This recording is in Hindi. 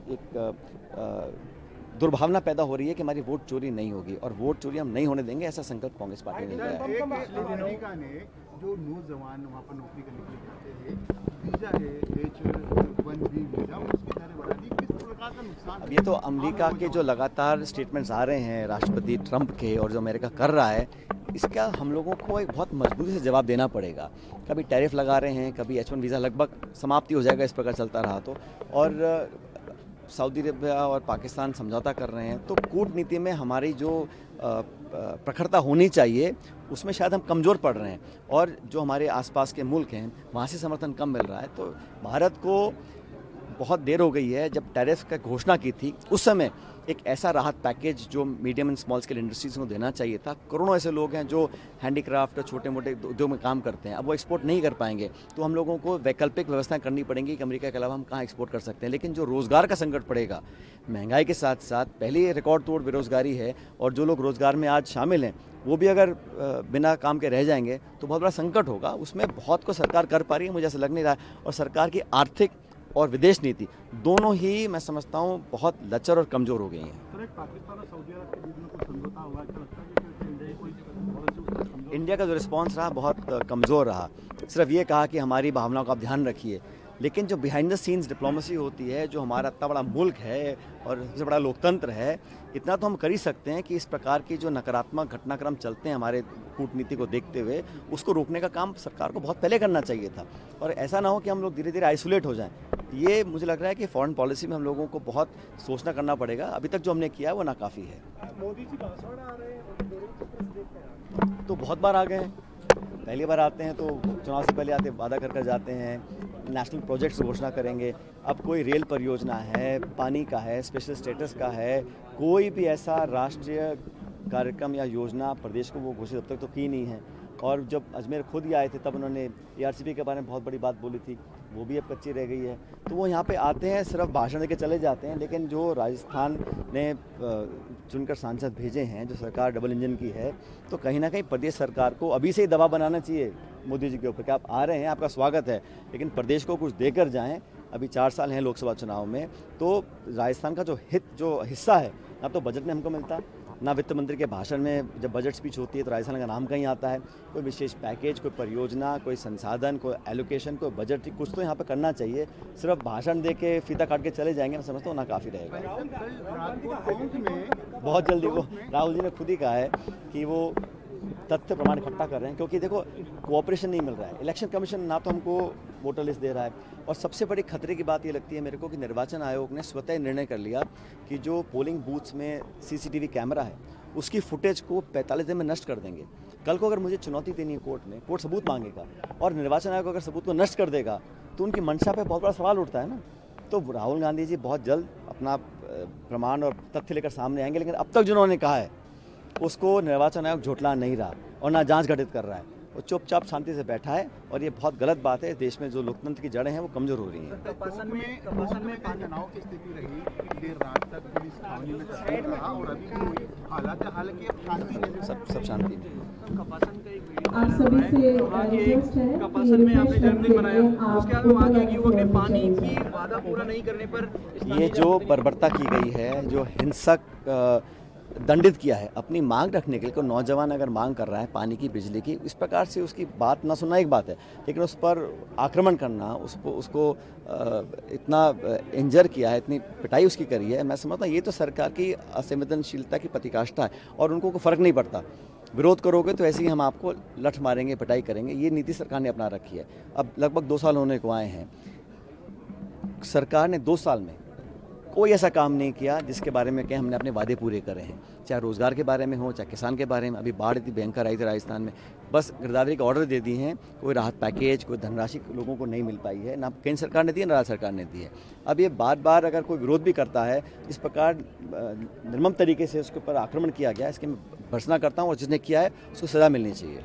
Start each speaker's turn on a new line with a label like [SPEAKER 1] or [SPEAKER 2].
[SPEAKER 1] एक दुर्भावना पैदा हो रही है कि हमारी वोट चोरी नहीं होगी, और वोट चोरी हम नहीं होने देंगे, ऐसा संकल्प कांग्रेस पार्टी ने लिया है।
[SPEAKER 2] अमेरिका ने जो नौजवान वहाँ पर नौकरी करने के लिए जाते हैं, वीजा है H-1B वीजा, उसकी दरें बढ़ा दी, किस प्रकार का नुकसान?
[SPEAKER 1] अब ये तो अमेरिका के जो लगातार स्टेटमेंट्स आ रहे हैं राष्ट्रपति ट्रंप के, और जो अमेरिका कर रहा है, इसका हम लोगों को एक बहुत मजबूती से जवाब देना पड़ेगा। कभी टैरिफ लगा रहे हैं, कभी H-1 वीज़ा लगभग समाप्ति हो जाएगा इस प्रकार चलता रहा तो, और सऊदी अरबिया और पाकिस्तान समझौता कर रहे हैं, तो कूटनीति में हमारी जो प्रखरता होनी चाहिए उसमें शायद हम कमज़ोर पड़ रहे हैं, और जो हमारे आसपास के मुल्क हैं वहाँ से समर्थन कम मिल रहा है। तो भारत को बहुत देर हो गई है, जब टैरिफ का घोषणा की थी उस समय एक ऐसा राहत पैकेज जो medium and small scale industries को देना चाहिए था। करोड़ों ऐसे लोग हैं जो हैंडीक्राफ्ट, छोटे मोटे उद्योग में काम करते हैं, अब वो एक्सपोर्ट नहीं कर पाएंगे, तो हम लोगों को वैकल्पिक व्यवस्था करनी पड़ेंगी कि अमेरिका के अलावा हम कहाँ एक्सपोर्ट कर सकते हैं। लेकिन जो रोज़गार का संकट पड़ेगा, महंगाई के साथ साथ पहले रिकॉर्ड तोड़ बेरोज़गारी है, और जो लोग रोज़गार में आज शामिल हैं वो भी अगर बिना काम के रह जाएंगे तो बहुत बड़ा संकट होगा। उसमें बहुत को सरकार कर पा रही है, मुझे ऐसा लग नहीं रहा, और सरकार की आर्थिक और विदेश नीति दोनों ही मैं समझता हूँ बहुत लचर और कमज़ोर हो गई हैं।
[SPEAKER 2] पाकिस्तान और सऊदी अरब के बीच में कुछ समझौता हुआ, क्या लगता है कि
[SPEAKER 1] इंडिया का जो रिस्पांस रहा बहुत कमज़ोर रहा, सिर्फ ये कहा कि हमारी भावनाओं का आप ध्यान रखिए, लेकिन जो बिहाइंड द सीन्स डिप्लोमेसी होती है, जो हमारा इतना बड़ा मुल्क है और सबसे बड़ा लोकतंत्र है, इतना तो हम कर ही सकते हैं कि इस प्रकार की जो नकारात्मक घटनाक्रम चलते हैं हमारे कूटनीति को देखते हुए, उसको रोकने का काम सरकार को बहुत पहले करना चाहिए था, और ऐसा ना हो कि हम लोग धीरे धीरे आइसोलेट हो जाएं। ये मुझे लग रहा है कि फॉरेन पॉलिसी में हम लोगों को बहुत सोचना करना पड़ेगा। अभी तक जो हमने किया है वो नाकाफ़ी है।
[SPEAKER 2] मोदी जी भाषण आ रहे हैं
[SPEAKER 1] तो बहुत बार आ गए हैं, पहली बार आते हैं तो चुनाव से पहले आते वादा कर जाते हैं, नेशनल प्रोजेक्ट्स घोषणा करेंगे। अब कोई रेल परियोजना है, पानी का है, स्पेशल स्टेटस का है, कोई भी ऐसा राष्ट्रीय कार्यक्रम या योजना प्रदेश को वो घोषित अब तक तो की नहीं है। और जब अजमेर खुद ही आए थे तब उन्होंने ARCP के बारे में बहुत बड़ी बात बोली थी, वो भी अब कच्ची रह गई है। तो वो यहाँ पे आते हैं, सिर्फ भाषण देके चले जाते हैं, लेकिन जो राजस्थान ने चुनकर सांसद भेजे हैं, जो सरकार डबल इंजन की है, तो कहीं ना कहीं प्रदेश सरकार को अभी से ही दबाव बनाना चाहिए मोदी जी के ऊपर कि आप आ रहे हैं, आपका स्वागत है, लेकिन प्रदेश को कुछ देकर जाएं। अभी 4 साल हैं लोकसभा चुनाव में, तो राजस्थान का जो हिस्सा है ना तो बजट में हमको मिलता, ना वित्त मंत्री के भाषण में जब बजट स्पीच होती है तो राजस्थान का नाम कहीं आता है। कोई विशेष पैकेज, कोई परियोजना, कोई संसाधन, कोई एलोकेशन, कोई बजट, कुछ तो यहाँ पे करना चाहिए। सिर्फ भाषण दे के फीता काट के चले जाएंगे, मैं समझता हूँ ना काफ़ी रहेगा। बहुत जल्दी वो राहुल जी ने खुद ही कहा है कि वो तथ्य प्रमाण इकट्ठा कर रहे हैं, क्योंकि देखो कोऑपरेशन नहीं मिल रहा है। इलेक्शन कमीशन ना तो हमको वोटर लिस्ट दे रहा है, और सबसे बड़ी खतरे की बात ये लगती है मेरे को कि निर्वाचन आयोग ने स्वतः निर्णय कर लिया कि जो पोलिंग बूथ्स में CCTV कैमरा है उसकी फुटेज को 45 दिन में नष्ट कर देंगे। कल को अगर मुझे चुनौती देनी है कोर्ट में, कोर्ट सबूत मांगेगा, और निर्वाचन आयोग अगर सबूत को नष्ट कर देगा तो उनकी मंशा पर बहुत बड़ा सवाल उठता है ना। तो राहुल गांधी जी बहुत जल्द अपना प्रमाण और तथ्य लेकर सामने आएंगे, लेकिन अब तक जिन्होंने कहा है उसको निर्वाचन आयोग झुठला नहीं रहा और ना जांच गठित कर रहा है, वो चुपचाप शांति से बैठा है, और ये बहुत गलत बात है। देश में जो लोकतंत्र की जड़ें हैं वो कमजोर हो रही हैं।
[SPEAKER 2] कपासन में तनाव की स्थिति रही देर रात तक, पुलिस छावनी में तस्वीर रहा, और अभी भी हालात है, हालांकि अब शांति है,
[SPEAKER 1] सब शांति है।
[SPEAKER 3] कपासन का एक वीडियो कपासन में आपने जन्मदिन मनाया, उसके बाद वहाँ के युवक ने पानी की वादा पूरा नहीं करने पर
[SPEAKER 1] ये जो बर्बरता की गई है, जो हिंसक दंडित किया है अपनी मांग रखने के लिए, कोई नौजवान अगर मांग कर रहा है पानी की, बिजली की, इस प्रकार से उसकी बात ना सुनना एक बात है, लेकिन उस पर आक्रमण करना, उसको इतना इंजर किया है, इतनी पिटाई उसकी करी है, मैं समझता हूँ ये तो सरकार की असंवेदनशीलता की प्रतिकाष्ठा है, और उनको कोई फ़र्क नहीं पड़ता। विरोध करोगे तो ऐसे ही हम आपको लठ मारेंगे, पिटाई करेंगे, ये नीति सरकार ने अपना रखी है। अब लगभग 2 साल होने को आए हैं, सरकार ने 2 साल में कोई ऐसा काम नहीं किया जिसके बारे में कहें हमने अपने वादे पूरे करे हैं, चाहे रोज़गार के बारे में हो, चाहे किसान के बारे में। अभी बाढ़ इतनी भयंकर आई थी राजस्थान में, बस गिरदावरी के ऑर्डर दे दिए हैं, कोई राहत पैकेज, कोई धनराशि लोगों को नहीं मिल पाई है, ना केंद्र सरकार ने दी है ना राज्य सरकार ने दी है। अब ये बार अगर कोई विरोध भी करता है, इस प्रकार निर्मम तरीके से उसके ऊपर आक्रमण किया गया, इसकी मैं भर्त्सना करता हूँ, और जिसने किया है उसको सज़ा मिलनी चाहिए।